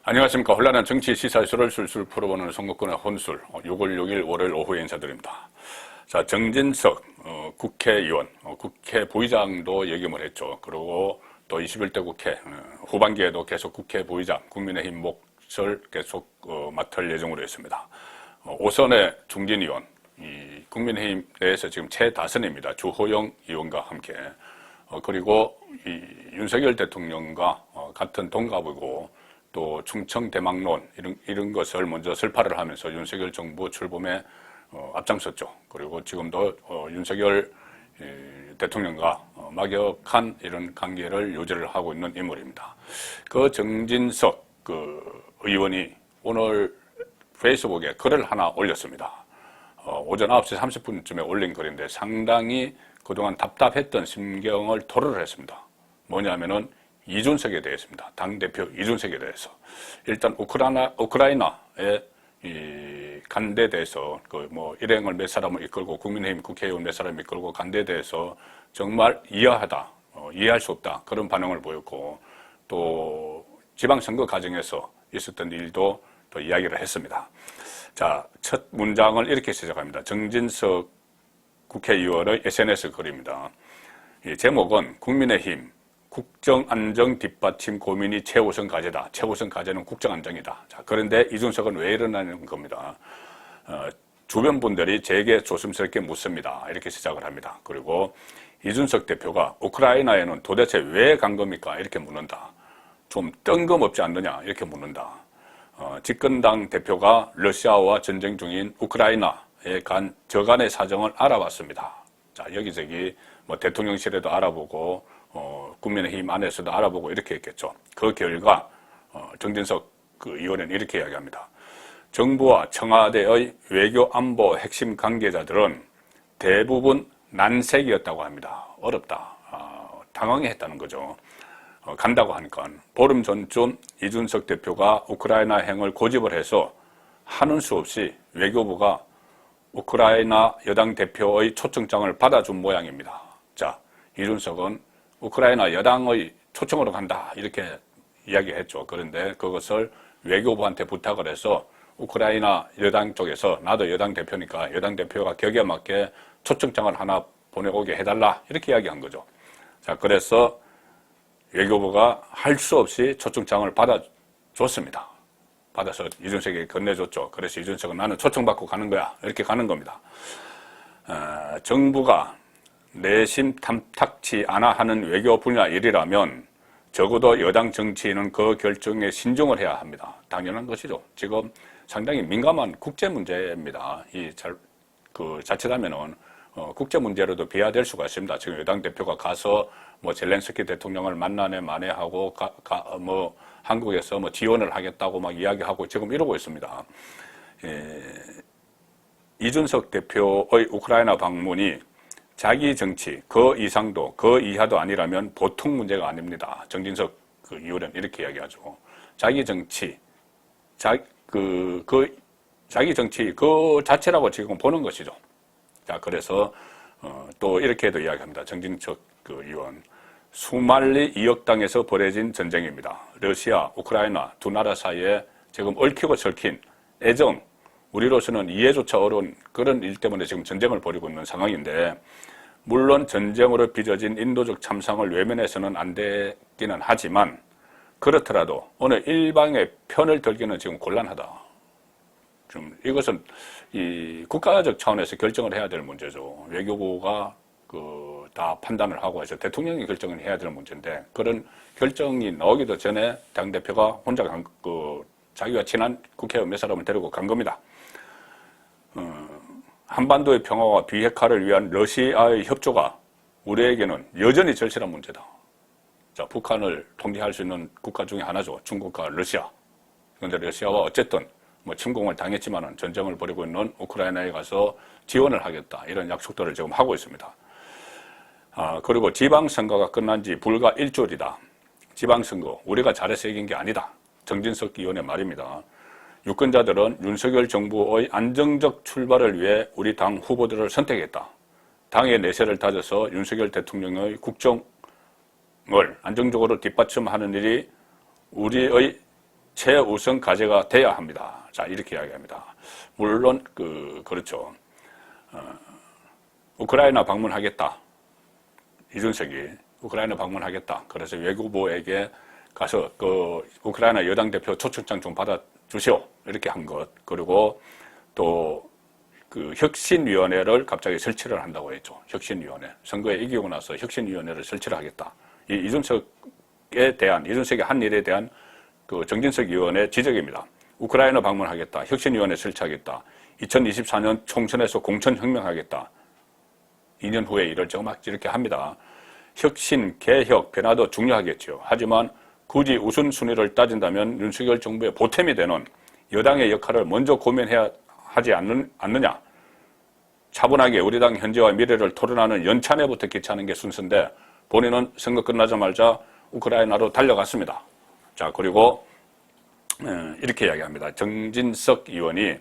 안녕하십니까. 혼란한 정치 시사이슈를 술술 풀어보는 선거권의 혼술 6월 6일 월요일 오후에 인사드립니다. 자, 정진석 국회의원, 국회 부의장도 역임을 했죠. 그리고 또 21대 국회 후반기에도 계속 국회 부의장, 국민의힘 몫을 계속 맡을 예정으로 있습니다. 오선의 중진의원, 이 국민의힘 내에서 지금 최다선입니다. 주호영 의원과 함께. 그리고 이 윤석열 대통령과 같은 동갑이고 또 충청 대망론 이런 것을 먼저 설파를 하면서 윤석열 정부 출범에 앞장섰죠. 그리고 지금도 윤석열 대통령과 막역한 이런 관계를 유지를 하고 있는 인물입니다. 그 정진석 의원이 오늘 페이스북에 글을 하나 올렸습니다. 오전 9시 30분쯤에 올린 글인데 상당히 그동안 답답했던 심경을 토로를 했습니다. 뭐냐면은 이준석에 대해서입니다. 당대표 이준석에 대해서. 일단 우크라이나의 이 간대에 대해서 일행을 몇 사람을 이끌고 국민의힘 국회의원 몇 사람을 이끌고 간대에 대해서 정말 이해하다, 이해할 수 없다 그런 반응을 보였고 또 지방선거 과정에서 있었던 일도 또 이야기를 했습니다. 자, 첫 문장을 이렇게 시작합니다. 정진석 국회의원의 SNS 글입니다. 이 제목은 국민의힘 국정안정 뒷받침 고민이 최우선 과제다. 최우선 과제는 국정안정이다. 자, 그런데 이준석은 왜 이러냐는 겁니다. 주변 분들이 제게 조심스럽게 묻습니다. 이렇게 시작을 합니다. 그리고 이준석 대표가 우크라이나에는 도대체 왜 간 겁니까? 이렇게 묻는다. 좀 뜬금없지 않느냐? 이렇게 묻는다. 집권당 대표가 러시아와 전쟁 중인 우크라이나에 간 저간의 사정을 알아봤습니다. 자, 여기저기 대통령실에도 알아보고 국민의힘 안에서도 알아보고 이렇게 했겠죠. 그 결과 정진석 의원은 이렇게 이야기합니다. 정부와 청와대의 외교 안보 핵심 관계자들은 대부분 난색이었다고 합니다. 어렵다. 당황했다는 거죠. 간다고 하니까 보름 전쯤 이준석 대표가 우크라이나 행을 고집을 해서 하는 수 없이 외교부가 우크라이나 여당 대표의 초청장을 받아준 모양입니다. 자, 이준석은 우크라이나 여당의 초청으로 간다 이렇게 이야기했죠. 그런데 그것을 외교부한테 부탁을 해서 우크라이나 여당 쪽에서 나도 여당 대표니까 여당 대표가 격에 맞게 초청장을 하나 보내오게 해달라 이렇게 이야기한 거죠. 자, 그래서 외교부가 할 수 없이 초청장을 받아줬습니다. 받아서 이준석에게 건네줬죠. 그래서 이준석은 나는 초청받고 가는 거야 이렇게 가는 겁니다. 정부가 내심 탐탁치 않아 하는 외교 분야 일이라면 적어도 여당 정치인은 그 결정에 신중을 해야 합니다. 당연한 것이죠. 지금 상당히 민감한 국제 문제입니다. 자칫하면은 국제 문제로도 비화될 수가 있습니다. 지금 여당 대표가 가서 젤렌스키 대통령을 만나네 만에하고 한국에서 지원을 하겠다고 막 이야기하고 지금 이러고 있습니다. 이준석 대표의 우크라이나 방문이 자기 정치, 그 이상도, 그 이하도 아니라면 보통 문제가 아닙니다. 정진석 의원은 이렇게 이야기하죠. 자기 정치, 자기 정치, 그 자체라고 지금 보는 것이죠. 자, 그래서, 또 이렇게도 이야기합니다. 정진석 의원. 수말리 2억 땅에서 벌어진 전쟁입니다. 러시아, 우크라이나 두 나라 사이에 지금 얽히고 설킨 애정, 우리로서는 이해조차 어려운 그런 일 때문에 지금 전쟁을 벌이고 있는 상황인데 물론 전쟁으로 빚어진 인도적 참상을 외면해서는 안 되기는 하지만 그렇더라도 어느 일방의 편을 들기는 지금 곤란하다. 좀 이것은 이 국가적 차원에서 결정을 해야 될 문제죠. 외교부가 다 판단을 하고 해서 대통령이 결정을 해야 될 문제인데 그런 결정이 나오기도 전에 당대표가 혼자 자기가 친한 국회의원 몇 사람을 데리고 간 겁니다. 한반도의 평화와 비핵화를 위한 러시아의 협조가 우리에게는 여전히 절실한 문제다. 자, 북한을 통제할 수 있는 국가 중에 하나죠. 중국과 러시아. 그런데 러시아와 어쨌든 침공을 당했지만은 전쟁을 벌이고 있는 우크라이나에 가서 지원을 하겠다. 이런 약속들을 지금 하고 있습니다. 그리고 지방선거가 끝난 지 불과 일주일이다. 지방선거, 우리가 잘해서 이긴 게 아니다. 정진석 의원의 말입니다. 유권자들은 윤석열 정부의 안정적 출발을 위해 우리 당 후보들을 선택했다. 당의 내세를 다져서 윤석열 대통령의 국정을 안정적으로 뒷받침하는 일이 우리의 최우선 과제가 돼야 합니다. 자, 이렇게 이야기합니다. 물론 그렇죠. 우크라이나 방문하겠다. 이준석이 우크라이나 방문하겠다. 그래서 외교부에게 가서 우크라이나 여당 대표 초청장 좀 받아주시오. 이렇게 한 것. 그리고 또 혁신위원회를 갑자기 설치를 한다고 했죠. 혁신위원회. 선거에 이기고 나서 혁신위원회를 설치를 하겠다. 이준석이 한 일에 대한 정진석 의원의 지적입니다. 우크라이나 방문하겠다. 혁신위원회 설치하겠다. 2024년 총선에서 공천혁명하겠다. 2년 후에 이럴 정막 이렇게 합니다. 혁신, 개혁, 변화도 중요하겠죠. 하지만 굳이 우선순위를 따진다면 윤석열 정부의 보탬이 되는 여당의 역할을 먼저 고민해야 하지 않느냐. 차분하게 우리 당 현재와 미래를 토론하는 연찬회부터 개최하는 게 순서인데 본인은 선거 끝나자마자 우크라이나로 달려갔습니다. 자, 그리고 이렇게 이야기합니다. 정진석 의원이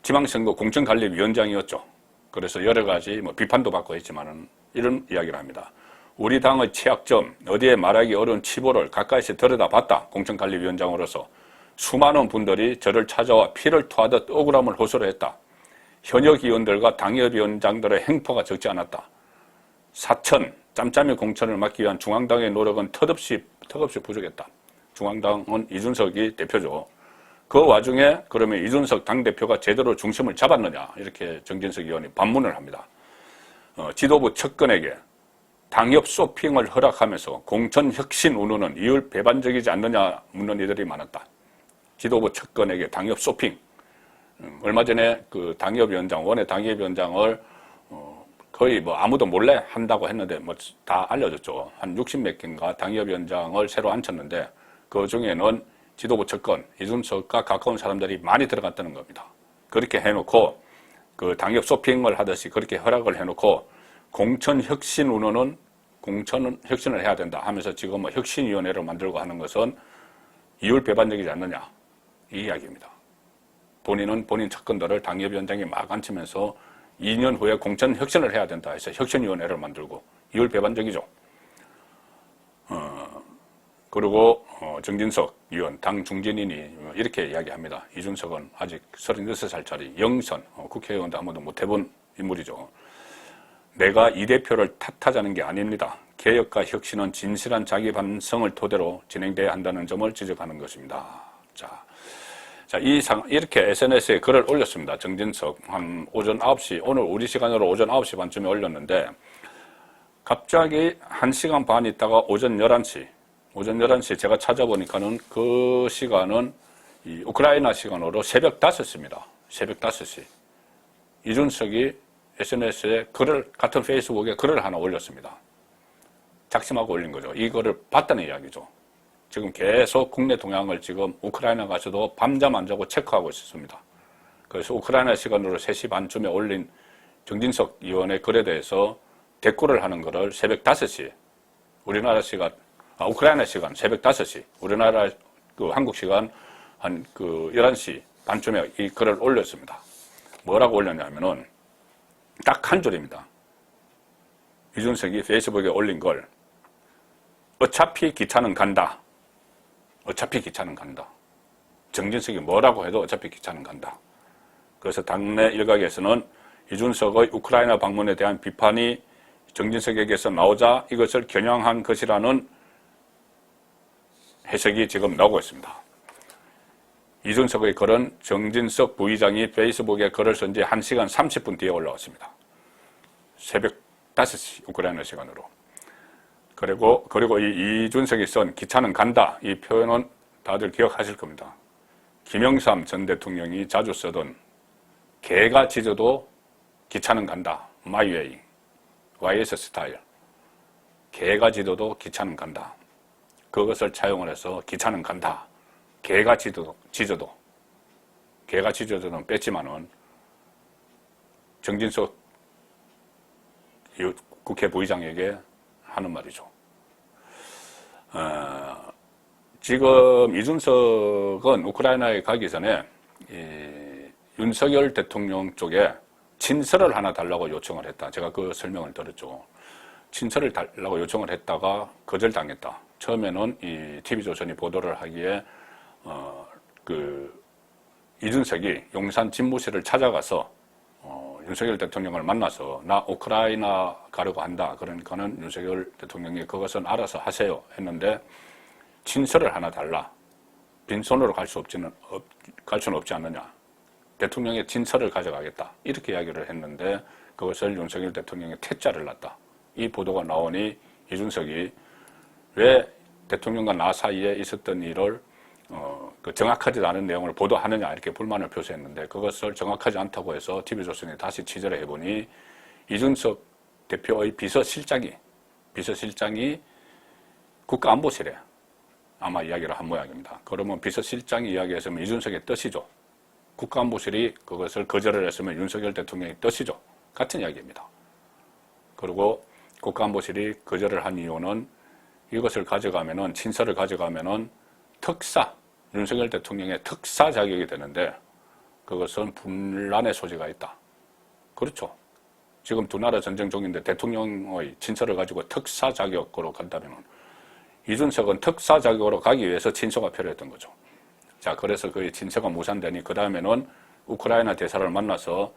지방선거 공천관리위원장이었죠. 그래서 여러 가지 비판도 받고 했지만은 이런 이야기를 합니다. 우리 당의 취약점, 어디에 말하기 어려운 치보를 가까이서 들여다봤다. 공천관리위원장으로서 수많은 분들이 저를 찾아와 피를 토하듯 억울함을 호소를 했다. 현역 의원들과 당협위원장들의 행포가 적지 않았다. 사천, 짬짬이 공천을 막기 위한 중앙당의 노력은 턱없이 부족했다. 중앙당은 이준석이 대표죠. 그 와중에 그러면 이준석 당대표가 제대로 중심을 잡았느냐 이렇게 정진석 의원이 반문을 합니다. 지도부 측근에게 당협 쇼핑을 허락하면서 공천 혁신 운운은 이율 배반적이지 않느냐 묻는 이들이 많았다. 지도부 측근에게 당협 쇼핑. 얼마 전에 원외 당협위원장을 거의 아무도 몰래 한다고 했는데 다 알려졌죠. 한 60몇 개인가 당협위원장을 새로 앉혔는데 그 중에는 지도부 측근, 이준석과 가까운 사람들이 많이 들어갔다는 겁니다. 그렇게 해놓고 당협 쇼핑을 하듯이 그렇게 허락을 해놓고 공천 혁신 운운은 공천 혁신을 해야 된다 하면서 지금 혁신위원회를 만들고 하는 것은 이율 배반적이지 않느냐 이 이야기입니다. 본인은 본인 측근들을 당협위원장에 막 앉히면서 2년 후에 공천 혁신을 해야 된다 해서 혁신위원회를 만들고 이율 배반적이죠. 그리고 정진석 의원, 당 중진인이 이렇게 이야기합니다. 이준석은 아직 36살짜리 영선, 국회의원도 아무도 못 해본 인물이죠. 내가 이 대표를 탓하자는 게 아닙니다. 개혁과 혁신은 진실한 자기 반성을 토대로 진행돼야 한다는 점을 지적하는 것입니다. 자, 이렇게 SNS에 글을 올렸습니다. 정진석 한 오전 9시, 오늘 우리 시간으로 오전 9시 반쯤에 올렸는데 갑자기 1시간 반 있다가 오전 11시 제가 찾아보니까는 그 시간은 이 우크라이나 시간으로 새벽 5시입니다. 새벽 5시. 이준석이 SNS에 같은 페이스북에 글을 하나 올렸습니다. 작심하고 올린 거죠. 이거를 봤다는 이야기죠. 지금 계속 국내 동향을 지금 우크라이나 가서도 밤잠 안 자고 체크하고 있었습니다. 그래서 우크라이나 시간으로 3시 반쯤에 올린 정진석 의원의 글에 대해서 대꾸를 하는 거를 새벽 5시, 우크라이나 시간 새벽 5시, 우리나라 한국 시간 한 11시 반쯤에 이 글을 올렸습니다. 뭐라고 올렸냐면은 딱 한 줄입니다. 이준석이 페이스북에 올린 걸 어차피 기차는 간다. 어차피 기차는 간다. 정진석이 뭐라고 해도 어차피 기차는 간다. 그래서 당내 일각에서는 이준석의 우크라이나 방문에 대한 비판이 정진석에게서 나오자 이것을 겨냥한 것이라는 해석이 지금 나오고 있습니다. 이준석의 글은 정진석 부의장이 페이스북에 글을 쓴 지 1시간 30분 뒤에 올라왔습니다. 새벽 5시 우크라이나 시간으로. 그리고 이 이준석이 쓴 기차는 간다 이 표현은 다들 기억하실 겁니다. 김영삼 전 대통령이 자주 쓰던 개가 짖어도 기차는 간다. My way. YS 스타일. 개가 짖어도 기차는 간다. 그것을 차용을 해서 기차는 간다. 개가 짖어도 개가 짖어도는 뺐지만은 정진석 국회 부의장에게 하는 말이죠. 지금 이준석은 우크라이나에 가기 전에 윤석열 대통령 쪽에 친서를 하나 달라고 요청을 했다. 제가 그 설명을 들었죠. 친서를 달라고 요청을 했다가 거절당했다. 처음에는 이 TV조선이 보도를 하기에 이준석이 용산 집무실을 찾아가서 윤석열 대통령을 만나서 나 우크라이나 가려고 한다. 그러니까는 윤석열 대통령이 그것은 알아서 하세요 했는데 친서를 하나 달라. 빈손으로 갈 수는 없지 않느냐. 대통령의 친서를 가져가겠다. 이렇게 이야기를 했는데 그것을 윤석열 대통령이 퇴짜를 놨다. 이 보도가 나오니 이준석이 왜 대통령과 나 사이에 있었던 일을 정확하지 않은 내용을 보도하느냐 이렇게 불만을 표시했는데 그것을 정확하지 않다고 해서 TV조선이 다시 취재를 해보니 이준석 대표의 비서실장이 국가안보실에 아마 이야기를 한 모양입니다. 그러면 비서실장이 이야기했으면 이준석의 뜻이죠. 국가안보실이 그것을 거절을 했으면 윤석열 대통령의 뜻이죠. 같은 이야기입니다. 그리고 국가안보실이 거절을 한 이유는 이것을 가져가면은 친서를 가져가면은 윤석열 대통령의 특사 자격이 되는데 그것은 분란의 소지가 있다. 그렇죠. 지금 두 나라 전쟁 중인데 대통령의 친서를 가지고 특사 자격으로 간다면은 이준석은 특사 자격으로 가기 위해서 친서가 필요했던 거죠. 자, 그래서 그 친서가 무산되니 그 다음에는 우크라이나 대사를 만나서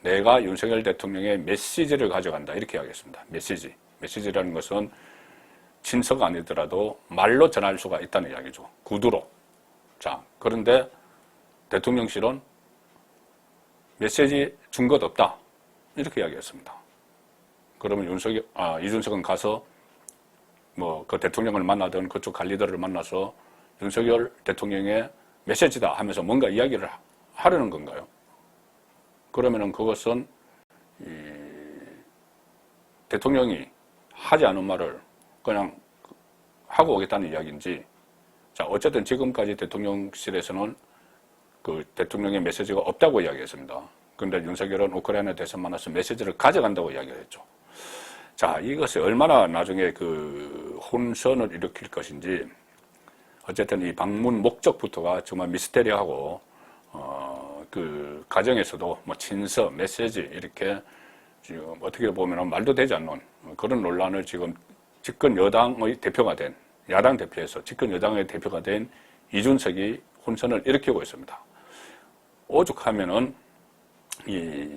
내가 윤석열 대통령의 메시지를 가져간다 이렇게 이야기했습니다. 메시지라는 것은 친서가 아니더라도 말로 전할 수가 있다는 이야기죠. 구두로. 자, 그런데 대통령실은 메시지 준 것 없다. 이렇게 이야기했습니다. 그러면 이준석은 가서 그 대통령을 만나든 그쪽 관리들을 만나서 윤석열 대통령의 메시지다 하면서 뭔가 이야기를 하려는 건가요? 그러면은 그것은 대통령이 하지 않은 말을 그냥 하고 오겠다는 이야기인지, 자, 어쨌든 지금까지 대통령실에서는 그 대통령의 메시지가 없다고 이야기했습니다. 그런데 윤석열은 우크라이나 대선 만나서 메시지를 가져간다고 이야기를 했죠. 자, 이것이 얼마나 나중에 그 혼선을 일으킬 것인지, 어쨌든 이 방문 목적부터가 정말 미스테리하고, 그 가정에서도 뭐 친서, 메시지 이렇게 지금 어떻게 보면 말도 되지 않는 그런 논란을 지금 집권 여당의 대표가 된, 야당 대표에서 집권 여당의 대표가 된 이준석이 혼선을 일으키고 있습니다. 오죽하면은 이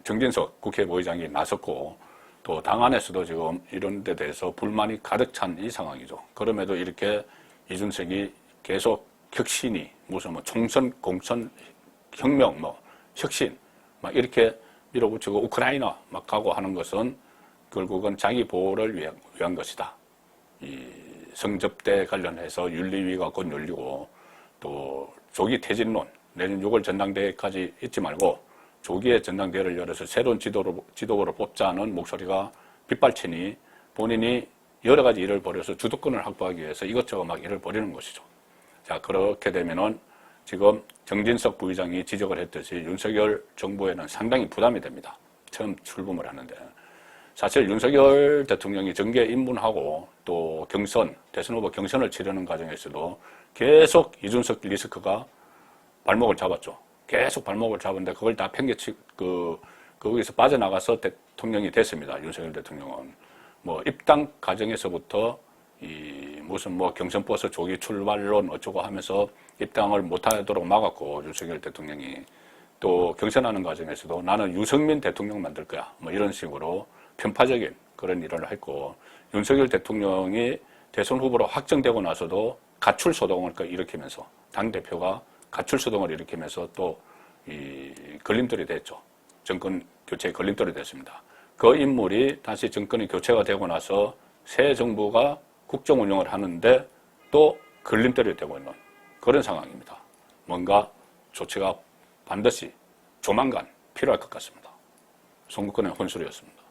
정진석 국회의장이 나섰고 또 당 안에서도 지금 이런 데 대해서 불만이 가득 찬 이 상황이죠. 그럼에도 이렇게 이준석이 계속 혁신이 무슨 뭐 총선, 공천, 혁명, 혁신 막 이렇게 밀어붙이고 우크라이나 막 가고 하는 것은 결국은 자기 보호를 위한 것이다. 이 성접대 관련해서 윤리위가 곧 열리고 또 조기 퇴진론, 내년 6월 전당대회까지 잊지 말고 조기에 전당대회를 열어서 새로운 지도부를 뽑자는 목소리가 빗발치니 본인이 여러 가지 일을 벌여서 주도권을 확보하기 위해서 이것저것 막 일을 벌이는 것이죠. 자, 그렇게 되면은 지금 정진석 부의장이 지적을 했듯이 윤석열 정부에는 상당히 부담이 됩니다. 처음 출범을 하는데. 사실 윤석열 대통령이 정계에 입문하고 또 대선 후보 경선을 치르는 과정에서도 계속 이준석 리스크가 발목을 잡았죠. 계속 발목을 잡았는데 그걸 다 거기서 빠져나가서 대통령이 됐습니다. 윤석열 대통령은. 입당 과정에서부터 무슨 경선버스 조기 출발론 어쩌고 하면서 입당을 못하도록 막았고, 윤석열 대통령이. 또 경선하는 과정에서도 나는 유승민 대통령 만들 거야. 이런 식으로 편파적인 그런 일을 했고, 윤석열 대통령이 대선 후보로 확정되고 나서도 가출소동을 일으키면서, 당대표가 가출소동을 일으키면서 또 걸림돌이 됐죠. 정권 교체의 걸림돌이 됐습니다. 그 인물이 다시 정권이 교체가 되고 나서 새 정부가 국정 운영을 하는데 또 걸림돌이 되고 있는 그런 상황입니다. 뭔가 조치가 반드시 조만간 필요할 것 같습니다. 송국근의 혼술이었습니다.